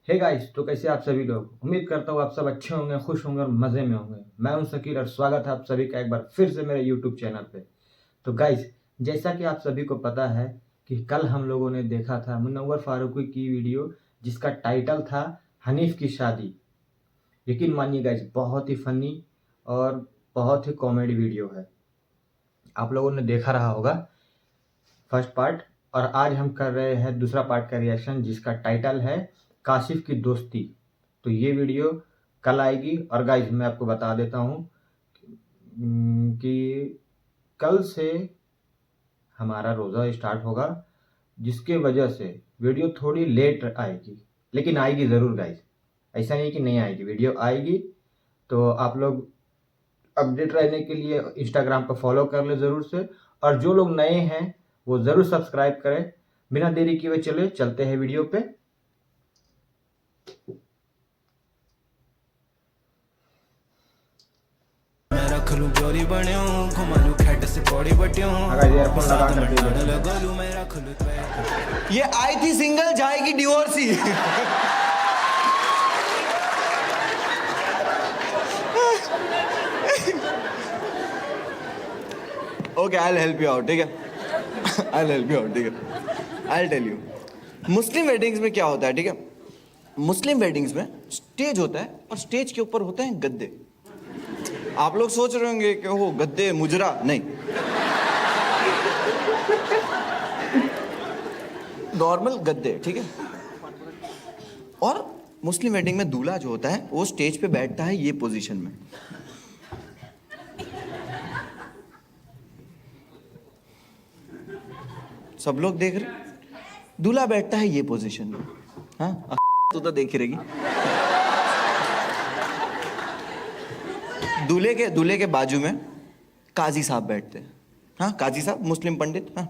Hey guys, तो कैसे आप सभी लोग। उम्मीद करता हूँ आप सब अच्छे होंगे, खुश होंगे और मज़े में होंगे। मैं हूं शकील और स्वागत है आप सभी का एक बार फिर से मेरे यूट्यूब चैनल पे। तो गाइस, जैसा कि आप सभी को पता है कि कल हम लोगों ने देखा था मुनव्वर फारूकी की वीडियो जिसका टाइटल था हनीफ की शादी। यकीन मानिए गाइस, बहुत ही फनी और बहुत ही कॉमेडी वीडियो है। आप लोगों ने देखा रहा होगा फर्स्ट पार्ट, और आज हम कर रहे हैं दूसरा पार्ट का रिएक्शन जिसका टाइटल है काशिफ की दोस्ती। तो ये वीडियो कल आएगी। और गाइज मैं आपको बता देता हूँ कि कल से हमारा रोज़ा स्टार्ट होगा, जिसके वजह से वीडियो थोड़ी लेट आएगी, लेकिन आएगी ज़रूर गाइज। ऐसा नहीं कि नहीं आएगी, वीडियो आएगी। तो आप लोग अपडेट रहने के लिए इंस्टाग्राम पर फॉलो कर ले ज़रूर से, और जो लोग नए हैं वो ज़रूर सब्सक्राइब करें। बिना देरी किए हुए चलते हैं वीडियो पे। रख लूं जोरी बन्यो घुमालू खैट से पौड़ी बट्यो साथ में डाल लगलू मैं रख लूं। ये आई थी सिंगल, जाएगी divorcee. Okay, I will help you out, ठीक है? I will help you out, ठीक है? I will tell you. Muslim weddings में क्या होता है, ठीक है? मुस्लिम वेडिंग्स में स्टेज होता है और स्टेज के ऊपर होते हैं गद्दे। आप लोग सोच रहे होंगे कि वो गद्दे मुजरा, नहीं, नॉर्मल गद्दे, ठीक है? और मुस्लिम वेडिंग में दूल्हा जो होता है वो स्टेज पे बैठता है ये पोजीशन में। सब लोग देख रहे, दूल्हा बैठता है ये पोजीशन में। हाँ, तू तो देख ही रहेगी। दूल्हे के बाजू में काजी साहब बैठते हैं। हाँ, काजी साहब, मुस्लिम पंडित। हाँ,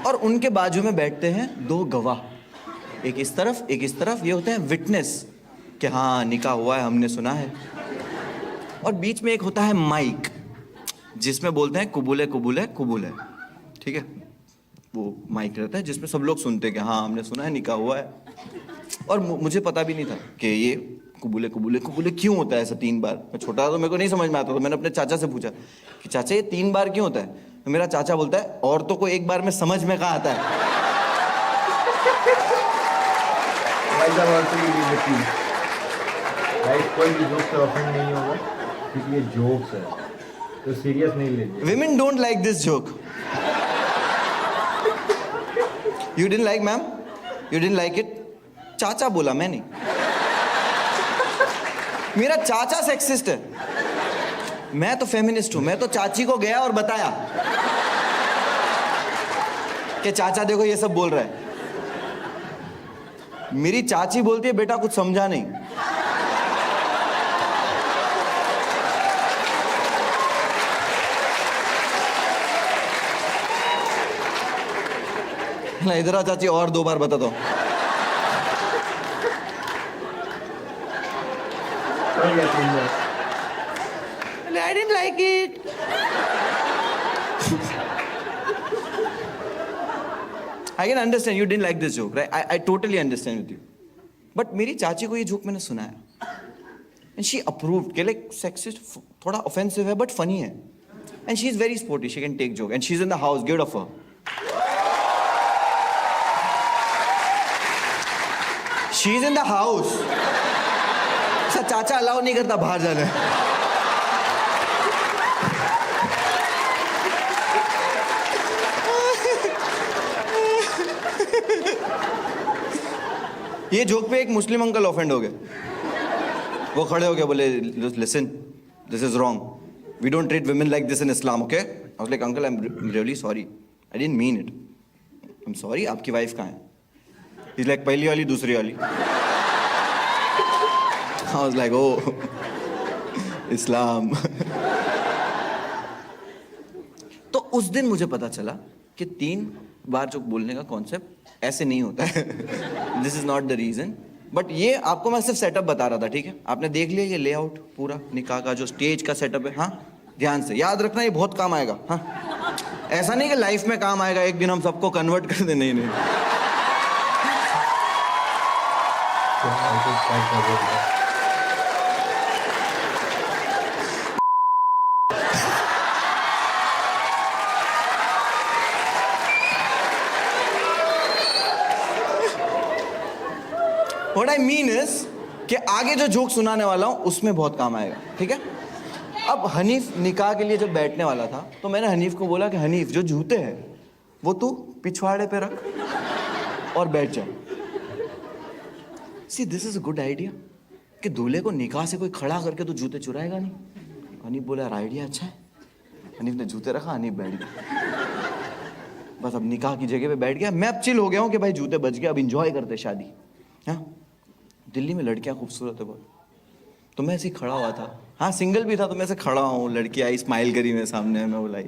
और उनके बाजू में बैठते हैं दो गवाह, एक इस तरफ एक इस तरफ। ये होते हैं विटनेस कि हाँ निकाह हुआ है, हमने सुना है। और बीच में एक होता है माइक जिसमें बोलते हैं कुबूल कुबूल कुबूल है, ठीक है? वो माइक रहता है जिसमें सब लोग सुनते हैं कि हाँ हमने सुना है, निकाह हुआ है। और मुझे पता भी नहीं था कि ये कुबूले कुबूले कुबूले क्यों होता है ऐसा 3 बार। मैं छोटा था तो मेरे को नहीं समझ में आता, तो मैंने अपने चाचा से पूछा कि चाचा ये 3 बार क्यों होता है? तो मेरा चाचा बोलता है औरतों को एक बार में समझ में कहाँ आता है। कोई भी जोक से ऑफेंड नहीं होगा क्योंकि ये जोक्स है, तो सीरियस नहीं लेंगे। Women don't like this joke. You didn't like, ma'am? You didn't like it? चाचा बोला, मैं नहीं। मेरा चाचा सेक्सिस्ट है, मैं तो फेमिनिस्ट हूं। मैं तो चाची को गया और बताया कि चाचा देखो ये सब बोल रहा है। मेरी चाची बोलती है बेटा कुछ समझा नहीं। ना इधर आ चाची, और 2 बार बता दो। I didn't like it. I can understand you didn't like this joke, right? I totally understand with you. But मेरी चाची को ये जोक मैंने सुनाया and she approved कि like sexist थोड़ा offensive है but funny है, and she is very sporty, she can take joke and she's in the house, give it up for her. She's in the house. चाचा allow नहीं करता बाहर जाने। ये जोक पे एक मुस्लिम अंकल ऑफेंड हो गए। वो खड़े हो गए, बोले listen, this is wrong, we don't treat women like this in Islam, okay? I was like uncle, I am really sorry, I didn't mean it, I am sorry. आपकी वाइफ कहाँ है? ही इज लाइक पहली वाली, दूसरी वाली। I was like, oh, इस्लाम। तो उस दिन मुझे पता चला कि 3 बार जो बोलने का कॉन्सेप्ट ऐसे नहीं होता है। This is not the reason, but ये आपको मैं सिर्फ सेटअप बता रहा था, ठीक है? आपने देख लिया ये लेआउट पूरा निकाह का जो स्टेज का सेटअप है। हाँ, ध्यान से याद रखना, ये बहुत काम आएगा। हाँ, ऐसा नहीं कि लाइफ में काम आएगा, एक दिन हम सबको कन्वर्ट कर दे, नहीं नहीं। What I mean is कि आगे जो जोक सुनाने वाला हूं उसमें बहुत काम आएगा, ठीक है। अब हनीफ निकाह के लिए जब बैठने वाला था तो मैंने हनीफ को बोला कि हनीफ जो जूते हैं वो तू पिछवाड़े पे रख और बैठ जा। See this is a good idea कि दूल्हे को निकाह से कोई खड़ा करके तो जूते चुराएगा नहीं। हनीफ बोला यार आइडिया अच्छा है। हनीफ ने जूते रखा, हनीफ बैठ गया। बस अब निकाह की जगह पे बैठ गया। मैं अब चिल हो गया हूँ कि भाई जूते बच गए, अब इंजॉय करते शादी। हाँ, दिल्ली में लड़कियां खूबसूरत है बहुत, तो मैं ऐसे ही खड़ा हुआ था। हाँ, सिंगल भी था तो मैं ऐसे खड़ा हूँ, लड़की आई, स्माइल करी मेरे सामने, मैं बुलाई,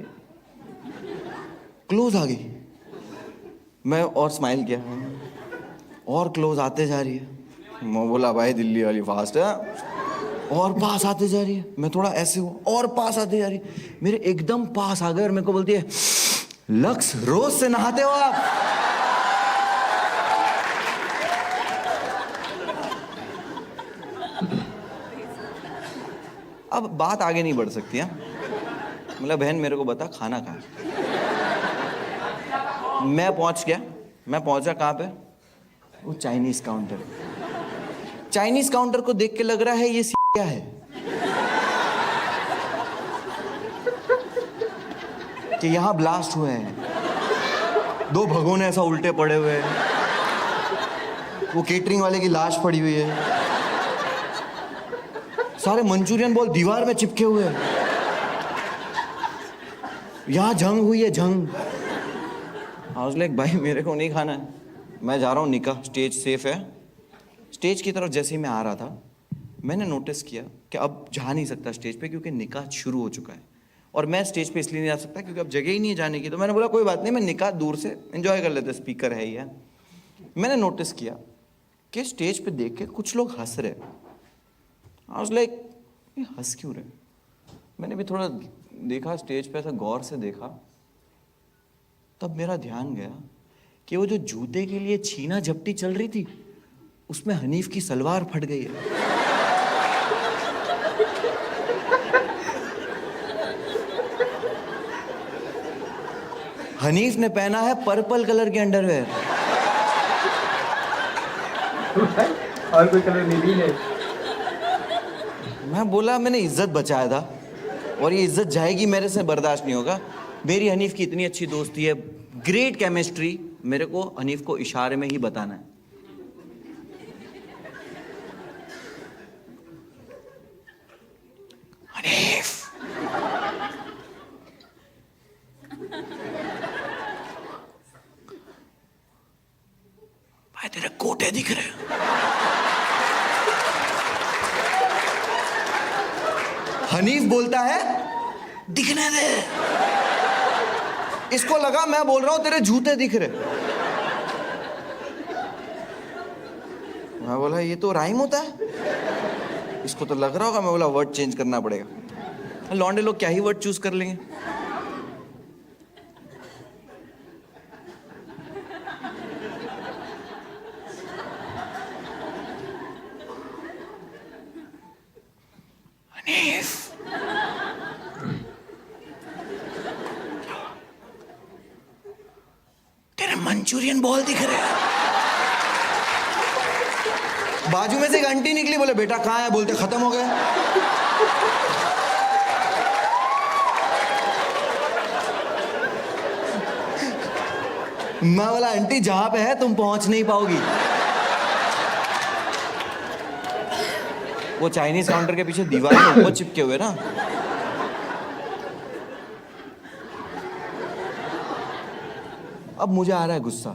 क्लोज आ गई, मैं और स्माइल किया और क्लोज आते जा रही है। मैं बोला भाई दिल्ली वाली फास्ट है, और पास आते जा रही है। मैं थोड़ा ऐसे हुआ और पास आते जा रही है, मेरे एकदम पास आ गए और मेरे को बोलती है लक्स रोज से नहाते हो आप? अब बात आगे नहीं बढ़ सकती है। मतलब बहन मेरे को बता खाना कहाँ है? मैं पहुंच गया, मैं पहुंचा कहाँ पे? वो चाइनीज काउंटर। चाइनीज काउंटर को देख के लग रहा है ये क्या है कि यहाँ ब्लास्ट हुए हैं, 2 भगोने ऐसा उल्टे पड़े हुए हैं, वो केटरिंग वाले की लाश पड़ी हुई है, सारे मंचूरियन बॉल दीवार में चिपके हुए हैं, यहाँ जंग हुई है, जंग। लाइक भाई मेरे को नहीं खाना है, मैं जा रहा हूँ निकाह, स्टेज सेफ है। स्टेज की तरफ जैसे ही मैं आ रहा था मैंने नोटिस किया कि अब जा नहीं सकता स्टेज पे क्योंकि निकाह शुरू हो चुका है, और मैं स्टेज पे इसलिए नहीं जा सकता क्योंकि अब जगह ही नहीं है जाने की। तो मैंने बोला कोई बात नहीं, मैं निकाह दूर से एंजॉय कर लेते, स्पीकर है ही है। मैंने नोटिस किया कि स्टेज पे देख के कुछ लोग हंस रहे। आई वाज लाइक ये हंस क्यों रहे? मैंने भी थोड़ा देखा, स्टेज पे ऐसा गौर से देखा, तब मेरा ध्यान गया कि वो जो जूते के लिए छीना झपटी चल रही थी उसमें हनीफ की सलवार फट गई है। हनीफ ने पहना है पर्पल कलर के अंडरवेयर। और कोई कलर नहीं है। मैं बोला मैंने इज्जत बचाया था और ये इज्जत जाएगी, मेरे से बर्दाश्त नहीं होगा। मेरी हनीफ की इतनी अच्छी दोस्ती है, ग्रेट केमिस्ट्री, मेरे को हनीफ को इशारे में ही बताना है। हनीफ, भाई तेरे कोटे दिख रहे हैं। हनीफ बोलता है दिखने दे। इसको लगा मैं बोल रहा हूं तेरे जूते दिख रहे। मैं बोला ये तो राइम होता है, इसको तो लग रहा होगा। मैं बोला वर्ड चेंज करना पड़ेगा। लौंडे लोग क्या ही वर्ड चूज कर लेंगे। हनीफ, तेरे मंचूरियन बॉल दिख रहे हैं। बाजू में से एक आंटी निकली, बोले बेटा कहाँ है? बोलते खत्म हो गए। मैं बोला आंटी जहां पे है तुम पहुंच नहीं पाओगी। वो चाइनीज काउंटर के पीछे दीवार में ऊपर चिपके हुए ना। अब मुझे आ रहा है गुस्सा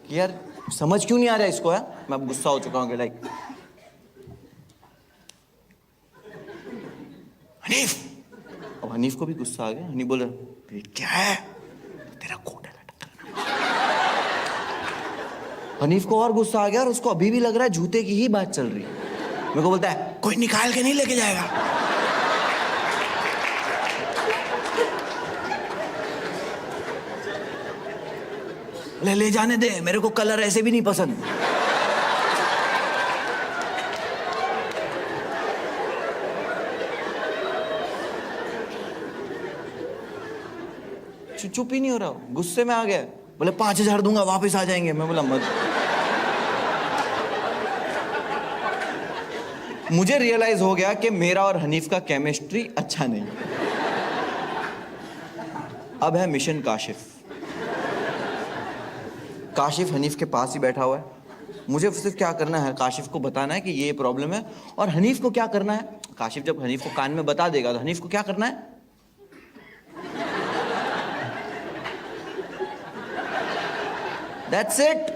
कि यार समझ क्यों नहीं आ रहा है इसको है। मैं अब गुस्सा हो चुका हूँ कि लाइक हनीफ। अब हनीफ को भी गुस्सा आ गया। हनीफ बोल रहा क्या है? तेरा कोट है लटक। हनीफ को और गुस्सा आ गया और उसको अभी भी लग रहा है जूते की ही बात चल रही है। मेरे को बोलता है कोई निकाल के नहीं लेके जाएगा। ले जाने दे, मेरे को कलर ऐसे भी नहीं पसंद। चुप ही नहीं हो रहा, गुस्से में आ गया। बोले 5,000 दूंगा, वापस आ जाएंगे। मैं बोला मत। मुझे रियलाइज हो गया कि मेरा और हनीफ का केमिस्ट्री अच्छा नहीं। अब है मिशन काशिफ। काशिफ हनीफ के पास ही बैठा हुआ है। मुझे सिर्फ क्या करना है, काशिफ को बताना है कि ये प्रॉब्लम है। और हनीफ को क्या करना है, काशिफ जब हनीफ को कान में बता देगा तो हनीफ को क्या करना है, दैट्स इट।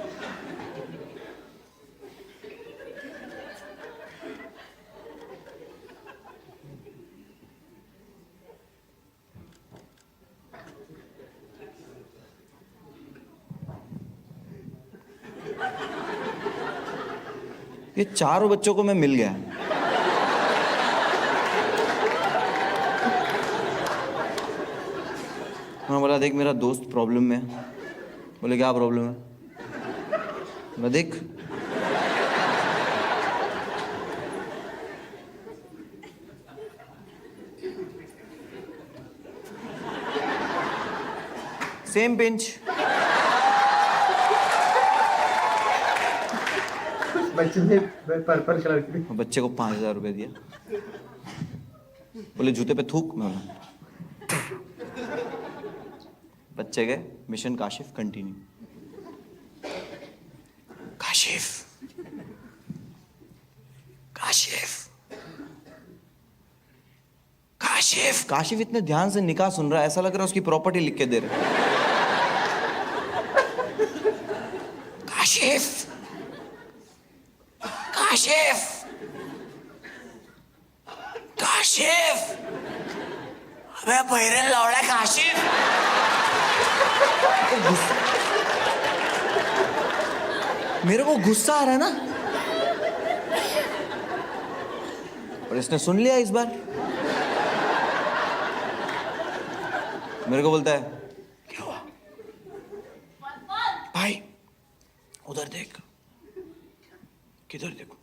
ये चारों बच्चों को मैं मिल गया। मैं बोला देख मेरा दोस्त प्रॉब्लम में है। बोले क्या प्रॉब्लम है? मैं देख सेम पिंच। बच्चे ने पर्पल कलर की। बच्चे को 5,000 रुपए दिया। बोले जूते पे थूक। मैं बोला बच्चे गए। Mission Kashif continue. काशिफ काशिफ काशिफ काशिफ इतने ध्यान से निकाह सुन रहा है, ऐसा लग रहा है उसकी प्रॉपर्टी लिख के दे रहे। काशिफ काशिफ काशिफ, अबे बहरे लौड़ा काशिफ। मेरे को गुस्सा आ रहा है ना, और इसने सुन लिया इस बार। मेरे को बोलता है क्या हुआ भाई, उधर देख। किधर देखो?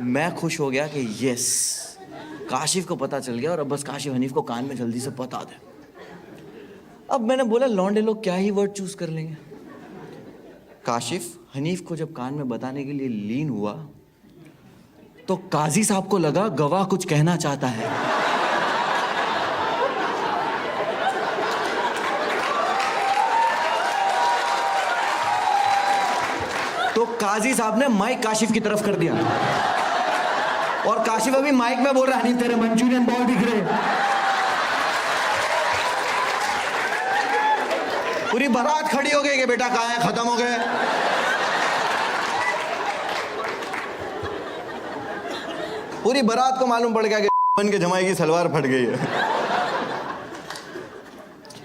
मैं खुश हो गया कि यस, काशिफ को पता चल गया और अब बस काशिफ हनीफ को कान में जल्दी से बता दे। अब मैंने बोला लौंडे लोग क्या ही वर्ड चूज कर लेंगे। काशिफ हनीफ को जब कान में बताने के लिए लीन हुआ तो काजी साहब को लगा गवाह कुछ कहना चाहता है। तो काजी साहब ने माइक काशिफ की तरफ कर दिया और काशिफ अभी माइक में बोल रहा है, नहीं तेरे मंचूरियन बॉल दिख रहे। पूरी बारात खड़ी हो गई कि बेटा कहाँ है, खत्म हो गए। पूरी बारात को मालूम पड़ गया कि बन के जमाई की सलवार फट गई है।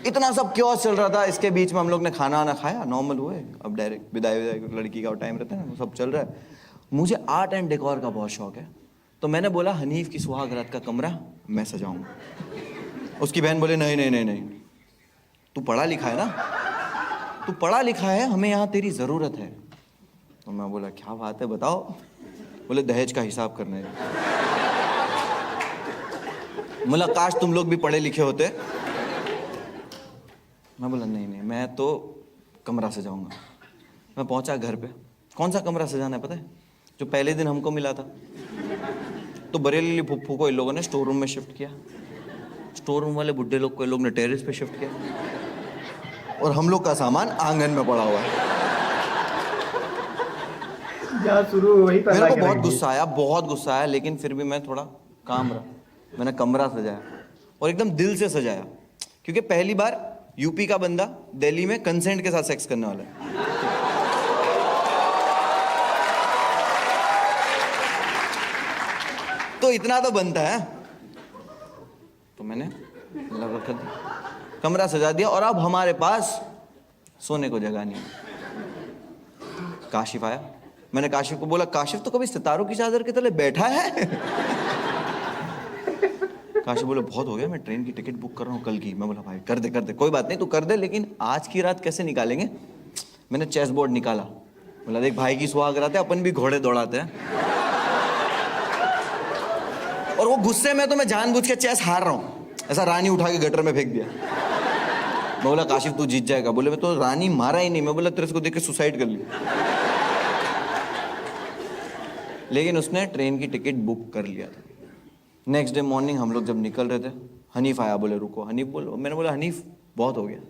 इतना सब क्योस चल रहा था। इसके बीच में हम लोग ने खाना वाना खाया, नॉर्मल हुए। अब डायरेक्ट विदाई लड़की का टाइम रहता है ना, सब चल रहा है। मुझे आर्ट एंड डेकोर का बहुत शौक है, तो मैंने बोला हनीफ की सुहाग रात का कमरा मैं सजाऊंगा। उसकी बहन बोले नहीं नहीं नहीं नहीं, तू पढ़ा लिखा है ना, तू पढ़ा लिखा है, हमें यहाँ तेरी ज़रूरत है। तो मैं बोला क्या बात है बताओ। बोले दहेज का हिसाब करना है। बोला काश तुम लोग भी पढ़े लिखे होते। मैं बोला नहीं नहीं, मैं तो कमरा सजाऊंगा। मैं पहुंचा घर पे। कौन सा कमरा सजाना है पता है? जो पहले दिन हमको मिला था। तो बरेली फुफ्फू को इन लोगों ने स्टोर रूम में शिफ्ट किया। स्टोर रूम वाले बुड्ढे लोग को इन लोग ने टेरेस पे शिफ्ट किया और हम लोग का सामान आंगन में पड़ा हुआ है। जहाँ शुरू वही पर मेरे को बहुत गुस्सा आया, बहुत गुस्सा आया, लेकिन फिर भी मैं थोड़ा काम रहा। मैंने कमरा सजाया और एकदम दिल से सजाया, क्योंकि पहली बार यूपी का बंदा दिल्ली में कंसेंट के साथ सेक्स करने वाला है। तो इतना तो बनता है। तो मैंने लगा कर दिया, कमरा सजा दिया, और अब हमारे पास सोने को जगह नहीं। काशिफ आया, मैंने काशिफ को बोला, काशिफ तो कभी सितारों की चादर के तले बैठा है? काशिफ बोले बहुत हो गया, मैं ट्रेन की टिकट बुक कर रहा हूँ कल की। मैं बोला भाई कर दे, कोई बात नहीं तू कर दे, लेकिन आज की रात कैसे निकालेंगे? मैंने चेस बोर्ड निकाला, बोला देख भाई की सुहाग रात है, अपन भी घोड़े दौड़ाते हैं। और वो गुस्से में तो मैं जानबूझ के चेस हार रहा हूँ, ऐसा रानी उठा के गटर में फेंक दिया। मैं बोला काशिफ तू जीत जाएगा। बोले मैं तो रानी मारा ही नहीं। मैं बोला तेरे को देख के सुसाइड कर ली। लेकिन उसने ट्रेन की टिकट बुक कर लिया था। नेक्स्ट डे मॉर्निंग हम लोग जब निकल रहे थे, हनीफ आया, बोले रुको। हनीफ बोलो, मैंने बोला हनीफ बहुत हो गया,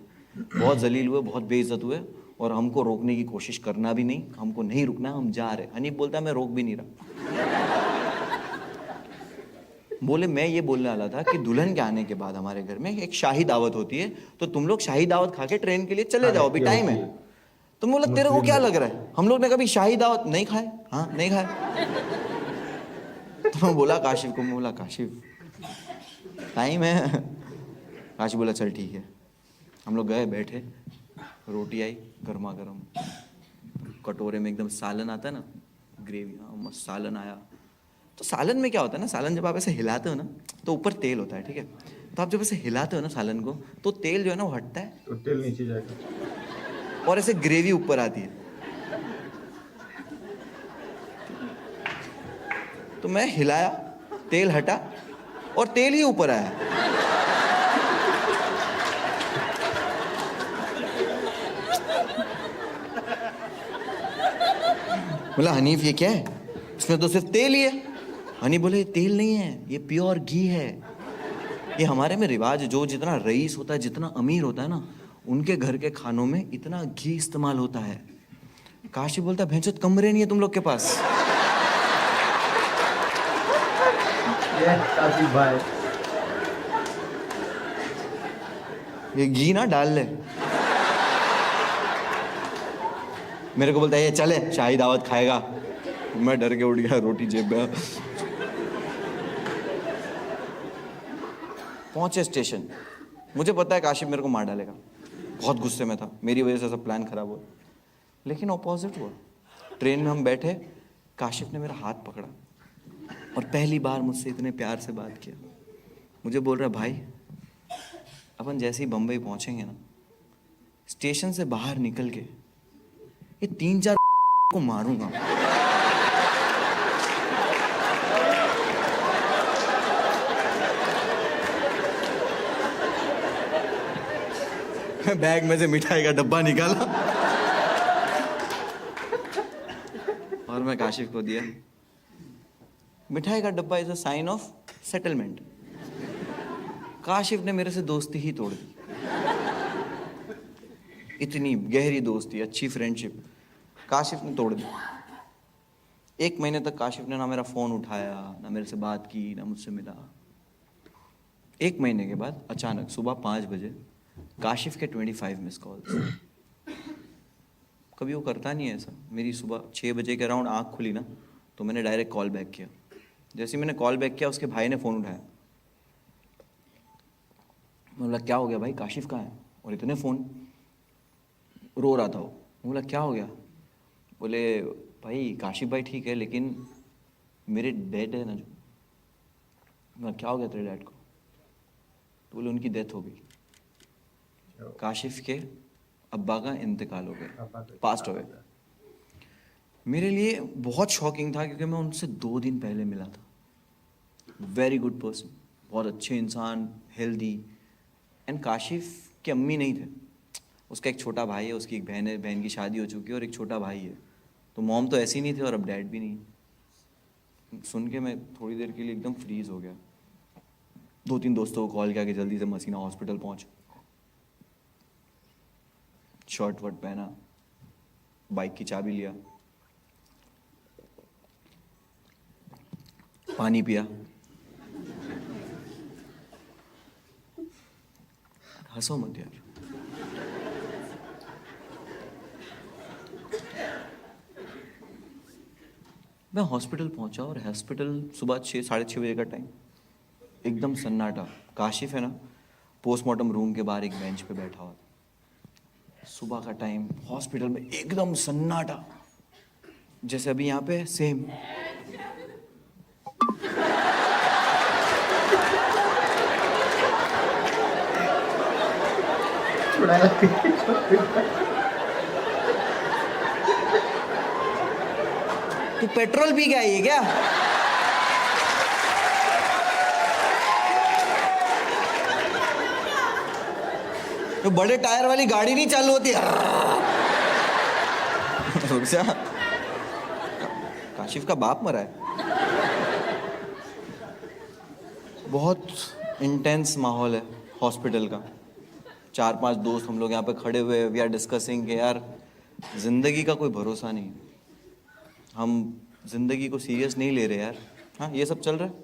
बहुत जलील हुए, बहुत बेइज्जत हुए, और हमको रोकने की कोशिश करना भी नहीं, हमको नहीं रुकना, हम जा रहे। हनीफ बोलता है मैं रोक भी नहीं रहा। बोले मैं ये बोलने वाला था कि दुल्हन के आने के बाद हमारे घर में एक शाही दावत होती है, तो तुम लोग शाही दावत खा के ट्रेन के लिए चले जाओ, अभी टाइम है। तो बोला तेरे को क्या लग रहा है, हम लोग ने कभी शाही दावत नहीं खाए? हाँ नहीं खाए। तो मैं बोला काशिफ को, मैं बोला काशिफ टाइम है। काशिफ बोला चल ठीक है। हम लोग गए, बैठे, रोटी आई गर्मा गर्म, कटोरे में एकदम सालन आता है ना, ग्रेवी, मस्त सालन आया। तो सालन में क्या होता है ना, सालन जब आप ऐसे हिलाते हो ना तो ऊपर तेल होता है, ठीक है? तो आप जब ऐसे हिलाते हो ना सालन को, तो तेल जो है ना वो हटता है, तो तेल नीचे जाएगा और ऐसे ग्रेवी ऊपर आती है। तो मैं हिलाया, तेल हटा, और तेल ही ऊपर आया। बोला हनीफ ये क्या है, इसमें तो सिर्फ तेल ही है। हनीफ बोले तेल नहीं है, ये प्योर घी है। ये हमारे में रिवाज है, जो जितना रईस होता है, जितना अमीर होता है ना, उनके घर के खानों में इतना घी इस्तेमाल होता है। काशी बोलता है भैंसोद कमरे नहीं है तुम लोग के पास। काशिफ भाई ये घी ना डाल ले। मेरे को बोलता है ये चले शाही दावत खाएगा। मैं डर के उठ गया, रोटी जेब में। पहुंचे स्टेशन, मुझे पता है काशिफ मेरे को मार डालेगा, बहुत गुस्से में था, मेरी वजह से सब प्लान खराब हुआ। लेकिन ऑपोजिट हुआ। ट्रेन में हम बैठे, काशिफ ने मेरा हाथ पकड़ा और पहली बार मुझसे इतने प्यार से बात किया। मुझे बोल रहा भाई अपन जैसे ही बम्बई पहुंचेंगे ना, स्टेशन से बाहर निकल के ये 3-4 को मारूंगा। मैं बैग में से मिठाई का डब्बा निकाला और मैं काशिफ को दिया। मिठाई का डब्बा is a sign of settlement. Kashif ने मेरे से दोस्ती ही तोड़ दी। इतनी गहरी दोस्ती, अच्छी फ्रेंडशिप काशिफ ने तोड़ दी। 1 महीने तक काशिफ ने ना मेरा फोन उठाया, ना मेरे से बात की, ना मुझसे मिला। 1 महीने के बाद अचानक सुबह 5 बजे काशिफ के 25 मिस कॉल्स। कभी वो करता नहीं है ऐसा। मेरी सुबह 6 बजे के अराउंड आँख खुली ना, तो मैंने डायरेक्ट कॉल बैक किया। जैसे ही मैंने कॉल बैक किया, उसके भाई ने फ़ोन उठाया। मैं बोला क्या हो गया भाई, काशिफ कहाँ है? और इतने फ़ोन, रो रहा था वो। मैं बोला क्या हो गया? बोले भाई काशिफ भाई ठीक है, लेकिन मेरे डैड है ना जो। मैं क्या हो गया तेरे डैड को? तो बोले उनकी डेथ हो गई। काशिफ के अब्बा का इंतकाल हो गया, पास्ट हो गए। मेरे लिए बहुत शॉकिंग था, क्योंकि मैं उनसे 2 दिन पहले मिला था। वेरी गुड पर्सन, बहुत अच्छे इंसान, हेल्दी। एंड काशिफ की अम्मी नहीं थे, उसका एक छोटा भाई है, उसकी एक बहन है, बहन की शादी हो चुकी है, और एक छोटा भाई है। तो मॉम तो ऐसी नहीं थे, और अब डैड भी नहीं। सुन के मैं थोड़ी देर के लिए एकदम फ्रीज हो गया। 2-3 दोस्तों को कॉल किया कि जल्दी से मसीना हॉस्पिटल पहुँच। शर्ट वर्ट पहना, बाइक की चाबी लिया, पानी पिया। हंसो मत यार। मैं हॉस्पिटल पहुंचा और हॉस्पिटल सुबह 6 साढ़े 6 बजे का टाइम, एकदम सन्नाटा। काशिफ है ना, पोस्टमार्टम रूम के बाहर एक बेंच पे बैठा हुआ। सुबह का टाइम, हॉस्पिटल में एकदम सन्नाटा, जैसे अभी यहाँ पे सेम। तू पेट्रोल पी के आई है क्या? तो बड़े टायर वाली गाड़ी नहीं चालू होती? रुक जा, काशिफ का बाप मरा है। बहुत इंटेंस माहौल है हॉस्पिटल का। 4-5 दोस्त हम लोग यहाँ पे खड़े हुए, वी आर डिस्कसिंग कि यार जिंदगी का कोई भरोसा नहीं, हम जिंदगी को सीरियस नहीं ले रहे यार। हाँ, ये सब चल रहा है।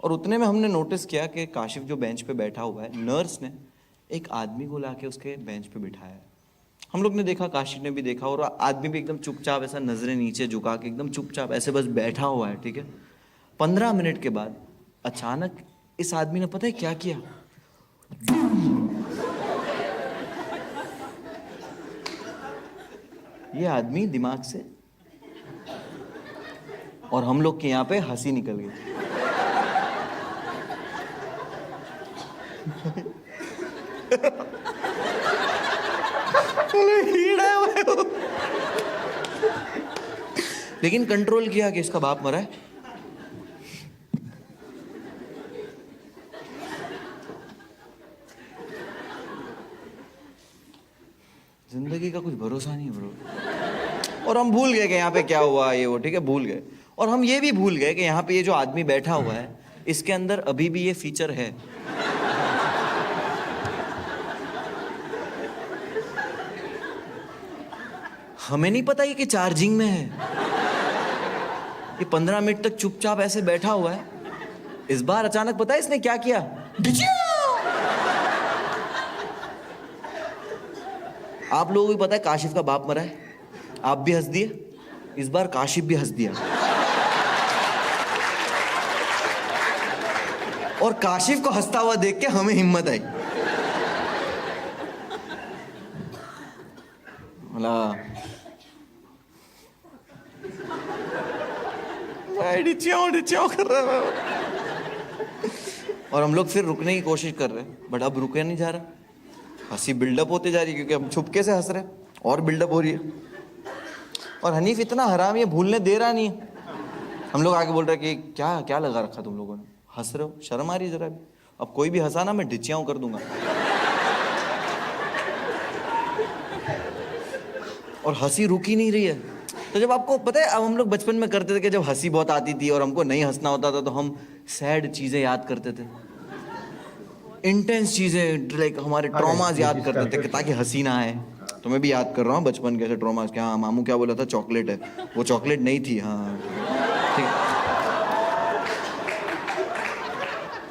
और उतने में हमने नोटिस किया कि काशिफ जो बेंच पे बैठा हुआ है, नर्स ने एक आदमी को लाके उसके बेंच पे बिठाया है। हम लोग ने देखा, काशिफ ने भी देखा, और आदमी भी एकदम चुपचाप ऐसा नजरें नीचे झुका के एकदम चुपचाप ऐसे बस बैठा हुआ है, ठीक है। 15 मिनट के बाद अचानक इस आदमी ने पता है क्या किया? ये आदमी दिमाग से, और हम लोग के यहाँ पे हंसी निकल गई। लेकिन कंट्रोल किया कि इसका बाप मरा है। जिंदगी का कुछ भरोसा नहीं ब्रो। और हम भूल गए कि यहाँ पे क्या हुआ, ये वो, ठीक है, भूल गए। और हम ये भी भूल गए कि यहाँ पे ये जो आदमी बैठा हुआ है, इसके अंदर अभी भी ये फीचर है। हमें नहीं पता ये कि चार्जिंग में है। ये 15 मिनट तक चुपचाप ऐसे बैठा हुआ है। इस बार अचानक पता है इसने क्या किया? आप लोगों को भी पता है काशिफ का बाप मरा है, आप भी हंस दिए। इस बार काशिफ भी हंस दिया, और काशिफ को हंसता हुआ देख के हमें हिम्मत आई। डिचियाओ कर रहा है। और हम लोग फिर रुकने की कोशिश कर रहे हैं, बट अब रुके नहीं जा रहा। हंसी बिल्डअप होते जा रही है, क्योंकि हम छुपके से हंस रहे हैं और बिल्डअप हो रही है। और हनीफ इतना हराम, ये भूलने दे रहा नहीं है। हम लोग आगे बोल रहे हैं कि क्या क्या लगा रखा तुम लोगों ने, हंस रहे हो, शर्म आ रही जरा भी। अब कोई भी हंसा ना, मैं ढिचियाओं कर दूंगा। और हंसी रुक ही नहीं रही है। तो जब आपको पता है, अब हम लोग बचपन में करते थे कि जब हंसी बहुत आती थी और हमको नहीं हंसना होता था, तो हम सैड चीजें याद करते थे, इंटेंस चीजें, लाइक हमारे ट्रॉमास याद करते थे कि ताकि हंसी ना आए। तो मैं भी याद कर रहा हूँ बचपन के ऐसे ट्रॉमास। क्या, हाँ, मामू क्या बोला था, चॉकलेट है, वो चॉकलेट नहीं थी। हाँ ठीक,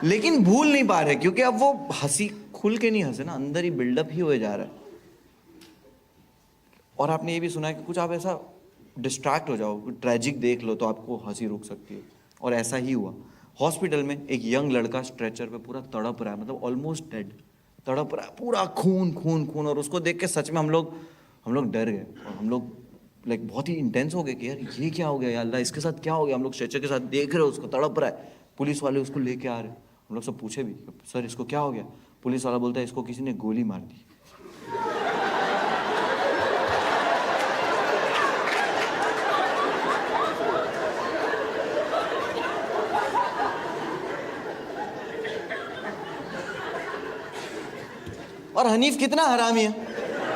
लेकिन भूल नहीं पा रहे, क्योंकि अब वो हंसी खुल के नहीं हंसे ना, अंदर ही बिल्डअप ही हुए जा रहा है। और आपने ये भी सुना है कि कुछ आप ऐसा डिस्ट्रैक्ट हो जाओ, ट्रेजिक देख लो, तो आपको हंसी रुक सकती है। और ऐसा ही हुआ। हॉस्पिटल में एक यंग लड़का स्ट्रेचर पे पूरा तड़प रहा है, मतलब ऑलमोस्ट डेड, तड़प रहा है, पूरा खून खून खून। और उसको देख के सच में हम लोग डर गए, और हम लोग लाइक बहुत ही इंटेंस हो गए कि यार ये क्या हो गया, या अल्लाह इसके साथ क्या हो गया। हम लोग स्ट्रेचर के साथ देख रहे हो, उसको तड़प रहा है, पुलिस वाले उसको लेके आ रहे हैं। हम लोग सब पूछे भी, सर इसको क्या हो गया? पुलिस वाला बोलता है इसको किसी ने गोली मार दी। और हनीफ कितना हरामी है,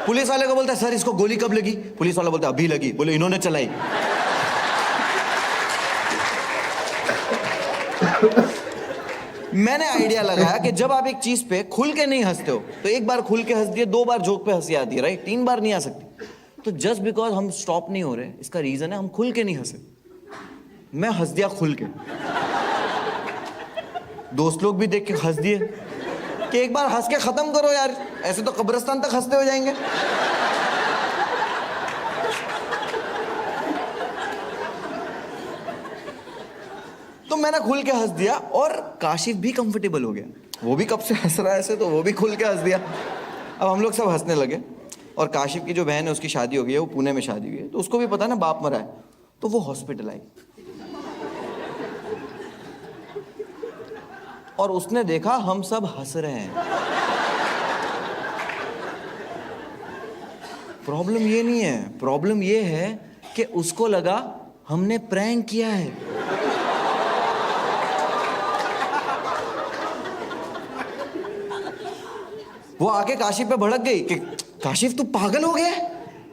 पुलिस वाले को बोलता है सर इसको गोली कब लगी? पुलिस वाला बोलता है अभी लगी। बोले इन्होंने चलाई। मैंने आइडिया लगाया कि जब आप एक चीज पे खुल के नहीं हंसते हो, तो एक बार खुल के हंस दिए, 2 बार जोक पे हंसी आती है, राइट? 3 बार नहीं आ सकती। तो जस्ट बिकॉज हम स्टॉप नहीं हो रहे, इसका रीजन है हम खुल के नहीं हंसे। मैं हंस दिया खुल के, दोस्त लोग भी देख के हंस दिए कि एक बार हंस के खत्म करो यार, ऐसे तो कब्रिस्तान तक हंसते हो जाएंगे। तो मैंने खुल के हंस दिया और काशिफ भी कंफर्टेबल हो गया। वो भी कब से हंस रहा है ऐसे, तो वो भी खुल के हंस दिया। अब हम लोग सब हंसने लगे। और काशिफ की जो बहन है उसकी शादी हो गई है, वो पुणे में शादी हुई है, तो उसको भी पता है ना बाप मरा है, तो वो हॉस्पिटल आई और उसने देखा हम सब हंस रहे हैं। प्रॉब्लम ये नहीं है, प्रॉब्लम ये है कि उसको लगा हमने प्रैंक किया है। वो आके काशिफ पे भड़क गई कि काशिफ तू पागल हो गया,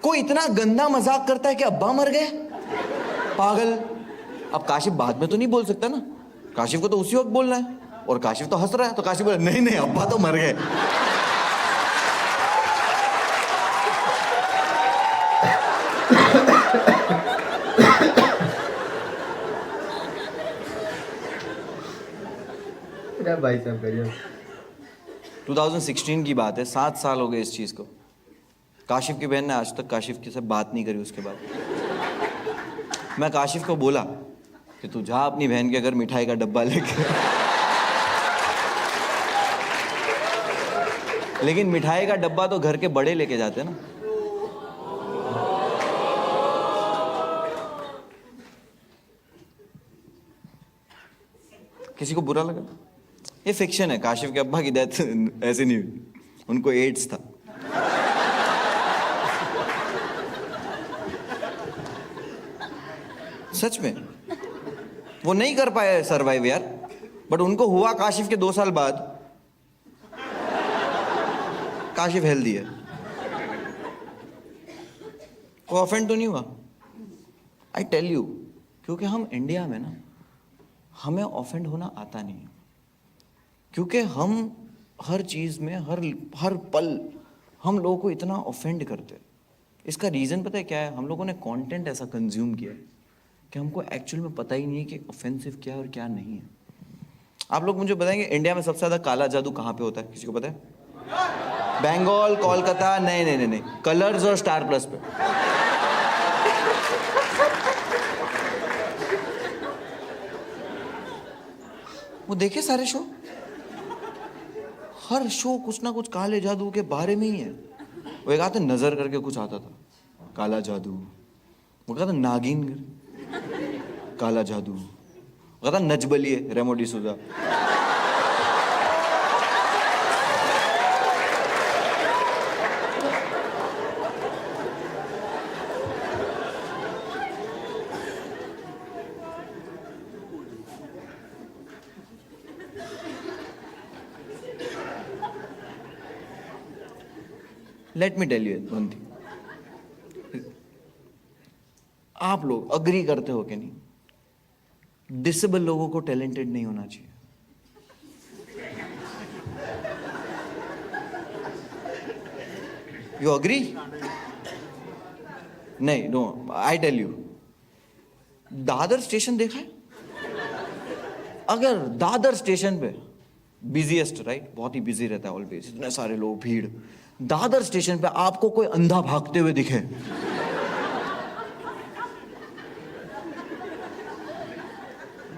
कोई इतना गंदा मजाक करता है कि अब्बा मर गए, पागल। अब काशिफ बाद में तो नहीं बोल सकता ना, काशिफ को तो उसी वक्त बोलना है, और काशिफ तो हंस रहा है, तो काशिफ बोला नहीं नहीं अब्बा तो मर गए। अरे भाई साहब करिए। 2016 की बात है, 7 साल हो गए इस चीज को। काशिफ की बहन ने आज तक काशिफ की से बात नहीं करी। उसके बाद मैं काशिफ को बोला कि तू जा अपनी बहन के घर मिठाई का डब्बा लेके। लेकिन मिठाई का डब्बा तो घर के बड़े लेके जाते हैं ना। किसी को बुरा लगा? ये फिक्शन है। काशिफ के अब्बा की डेथ ऐसे नहीं हुई, उनको एड्स था। सच में वो नहीं कर पाए सरवाइव यार, बट उनको हुआ काशिफ के 2 साल बाद। काशिफ हेल्दी है, वो ऑफेंड तो नहीं हुआ। आई टेल यू, क्योंकि हम इंडिया में ना, हमें ऑफेंड होना आता नहीं है, क्योंकि हम हर चीज में हर पल हम लोगों को इतना ऑफेंड करते हैं। इसका रीजन पता है क्या है? हम लोगों ने कंटेंट ऐसा कंज्यूम किया है कि हमको एक्चुअल में पता ही नहीं है कि ऑफेंसिव क्या है और क्या नहीं है। आप लोग मुझे बताएंगे इंडिया में सबसे ज्यादा काला जादू कहाँ पे होता है? किसी को पता है? बंगाल, कोलकाता? नहीं नहीं नहीं नहीं, कलर्स और स्टार प्लस पे। वो देखे सारे शो, हर शो कुछ ना कुछ काले जादू के बारे में ही है। वो एक आते नजर करके कुछ आता था, काला जादू। वो कहता नागिन, काला जादू। वो कहता नजबलिए, Remo D'Souza. Let me tell you one thing, आप लोग अग्री करते हो कि नहीं, डिसेबल लोगों को टैलेंटेड नहीं होना चाहिए। You agree? नहीं, no, I tell you, Dadar station देखा है? अगर दादर स्टेशन पे बिजीएस्ट, राइट, बहुत ही बिजी रहता है ऑलवेज, इतने सारे लोग, भीड़। दादर स्टेशन पे आपको कोई अंधा भागते हुए दिखे,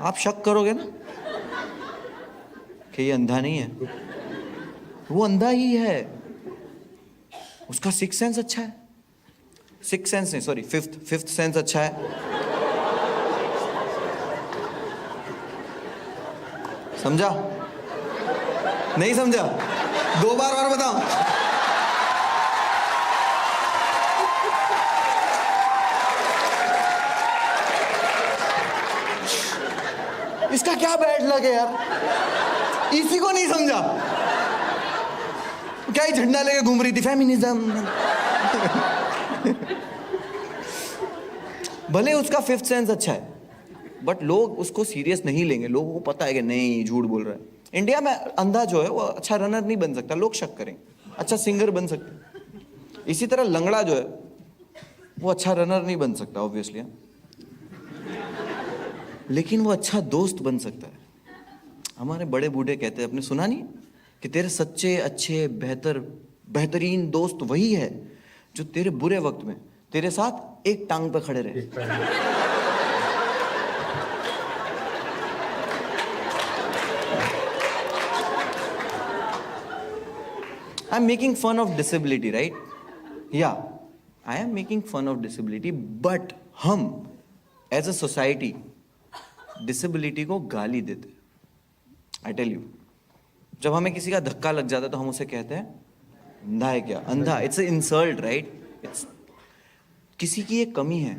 आप शक करोगे ना कि ये अंधा नहीं है? वो अंधा ही है, उसका सिक्स सेंस अच्छा है। सिक्स सेंस नहीं, सॉरी, फिफ्थ सेंस अच्छा है। समझा? नहीं समझा? 2 बार और बताओ। इसका क्या बैड लग है यार? इसी को नहीं समझा? क्या ही झंडा लेके घूम रही थी, फेमिनिज्म। भले उसका फिफ्थ सेंस अच्छा है, बट लोग उसको सीरियस नहीं लेंगे। लोगों को पता है कि नहीं, झूठ बोल रहा है। इंडिया में अंधा जो है वो अच्छा रनर नहीं बन सकता, लोग शक करेंगे। अच्छा सिंगर बन सकता, इसी तरह लंगड़ा जो है वो अच्छा रनर नहीं बन सकता ऑब्वियसली, लेकिन वो अच्छा दोस्त बन सकता है। हमारे बड़े बूढ़े कहते हैं, आपने सुना नहीं कि तेरे सच्चे, अच्छे, बेहतरीन दोस्त वही है जो तेरे बुरे वक्त में तेरे साथ एक टांग पे खड़े रहे। I am making fun of disability, right? या I am making fun of disability, but हम एज अ सोसाइटी डिसेबिलिटी को गाली देते। आई टेल यू, जब हमें किसी का धक्का लग जाता है तो हम उसे कहते हैं अंधा है क्या, अंधा। It's insult, right? इट्स किसी की एक कमी है,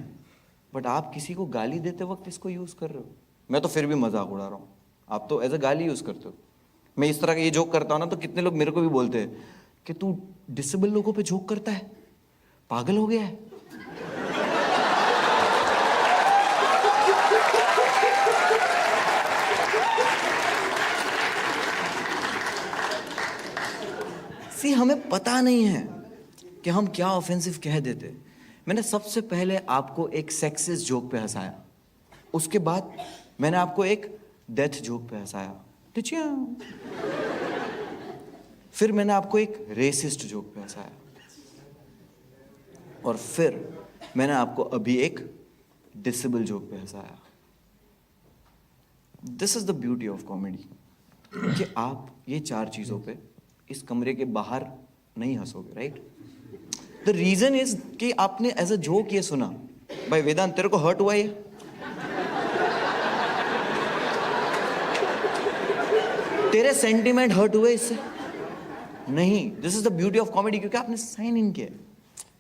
बट आप किसी को गाली देते वक्त इसको यूज कर रहे हो। मैं तो फिर भी मजाक उड़ा रहा हूँ, आप तो एज अ गाली यूज करते हो। मैं इस तरह का ये जोक करता हूँ ना, तो कितने लोग मेरे को भी बोलते हैं कि तू डिसेबल लोगों पे जोक करता है, पागल हो गया है। सी, हमें पता नहीं है कि हम क्या ऑफेंसिव कह देते। मैंने सबसे पहले आपको एक सेक्सिस्ट जोक पे हंसाया, उसके बाद मैंने आपको एक डेथ जोक पे हंसाया, फिर मैंने आपको एक रेसिस्ट जोक पे हंसाया, और फिर मैंने आपको अभी एक डिसेबल जोक पे हंसाया। This is the beauty of comedy, कि आप ये 4 चीजों पे इस कमरे के बाहर नहीं हंसोगे, राइट? द रीजन इज कि आपने एज अ जोक ये सुना, भाई वेदांत तेरे को हर्ट हुआ ये, तेरे सेंटीमेंट हर्ट हुए इससे? नहीं। This is the beauty of comedy, क्योंकि आपने साइन इन किया,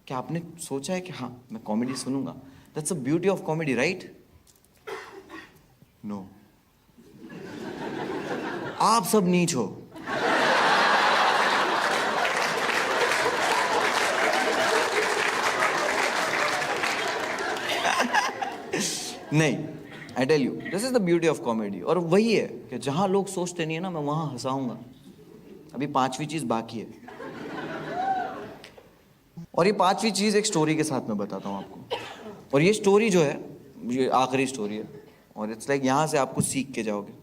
कि आपने सोचा है कि हाँ मैं कॉमेडी सुनूंगा। That's the beauty of comedy, right? No, आप सब नीच हो। नहीं, I tell you, this is the beauty of comedy. और वही है कि जहां लोग सोचते नहीं है ना, मैं वहां हंसाऊंगा। अभी 5वीं चीज बाकी है, और ये 5वीं चीज एक स्टोरी के साथ मैं बताता हूं आपको। और ये स्टोरी जो है, ये आखिरी स्टोरी है, और इट्स लाइक यहां से आपको सीख के जाओगे,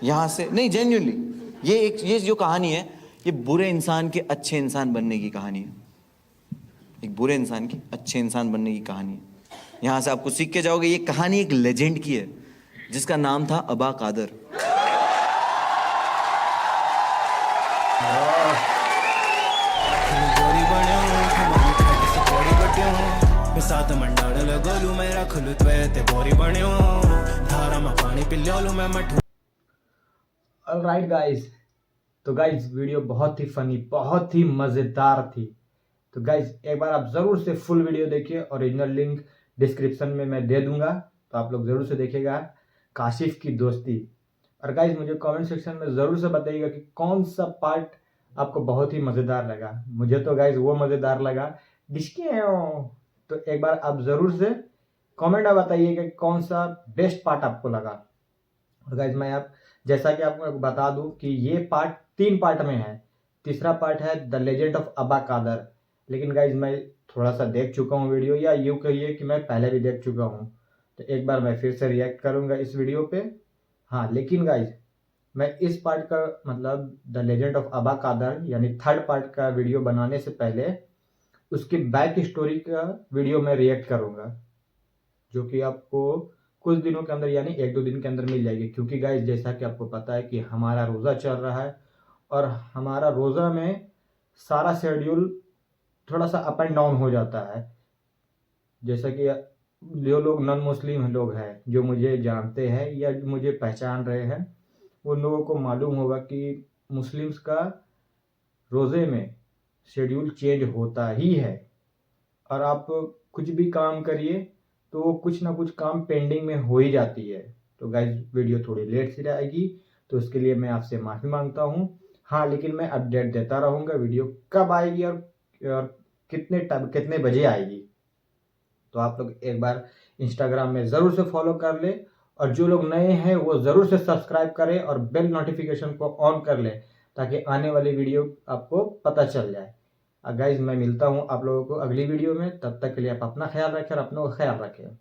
यहां से नहीं, जेन्युइनली। ये जो कहानी है, ये बुरे इंसान के अच्छे इंसान बनने की कहानी है। एक बुरे इंसान की अच्छे इंसान बनने की कहानी है, यहां से आपको सीख के जाओगे। ये कहानी एक लेजेंड की है, जिसका नाम था अबा कादर। ऑलराइट गाइस, तो गाइस वीडियो बहुत ही फनी, बहुत ही मज़ेदार थी। तो गाइस एक बार आप ज़रूर से फुल वीडियो देखिए, ओरिजिनल लिंक डिस्क्रिप्शन में मैं दे दूंगा, तो आप लोग ज़रूर से देखिएगा। काशिफ की दोस्ती। और गाइस मुझे कमेंट सेक्शन में ज़रूर से बताइएगा कि कौन सा पार्ट आपको बहुत ही मज़ेदार लगा। मुझे तो गाइस वो मज़ेदार लगा डिस्के। तो एक बार आप ज़रूर से कमेंट में बताइएगा कि कौन सा बेस्ट पार्ट आपको लगा। और गाइस मैं आप जैसा कि आपको बता दूं कि ये पार्ट 3 पार्ट में है। तीसरा पार्ट है द लेजेंड ऑफ अबा कादर, लेकिन गाइस मैं थोड़ा सा देख चुका हूँ वीडियो, या यूँ कहिए कि मैं पहले भी देख चुका हूँ, तो एक बार मैं फिर से रिएक्ट करूँगा इस वीडियो पे। हाँ, लेकिन गाइस मैं इस पार्ट का मतलब द लेजेंड ऑफ अबा कादर यानी 3rd पार्ट का वीडियो बनाने से पहले उसकी बैक स्टोरी का वीडियो मैं रिएक्ट करूँगा, जो कि आपको कुछ दिनों के अंदर यानी 1-2 दिन के अंदर मिल जाएगी। क्योंकि गाइस जैसा कि आपको पता है कि हमारा रोज़ा चल रहा है, और हमारा रोज़ा में सारा शेड्यूल थोड़ा सा अप एंड डाउन हो जाता है। जैसा कि जो लोग नॉन मुस्लिम लोग हैं, जो मुझे जानते हैं या मुझे पहचान रहे हैं, उन लोगों को मालूम होगा कि मुस्लिम्स का रोज़े में शेड्यूल चेंज होता ही है। और आप कुछ भी काम करिए तो कुछ ना कुछ काम पेंडिंग में हो ही जाती है। तो गाइज वीडियो थोड़ी लेट से आएगी, तो उसके लिए मैं आपसे माफ़ी मांगता हूँ। हाँ, लेकिन मैं अपडेट देता रहूँगा वीडियो कब आएगी और कितने बजे आएगी। तो आप लोग एक बार इंस्टाग्राम में ज़रूर से फॉलो कर ले, और जो लोग नए हैं वो ज़रूर से सब्सक्राइब करें और बेल नोटिफिकेशन को ऑन कर लें, ताकि आने वाली वीडियो आपको पता चल जाए। गाइज मैं मिलता हूँ आप लोगों को अगली वीडियो में, तब तक के लिए आप अपना ख्याल रखें और अपनों का ख्याल रखें।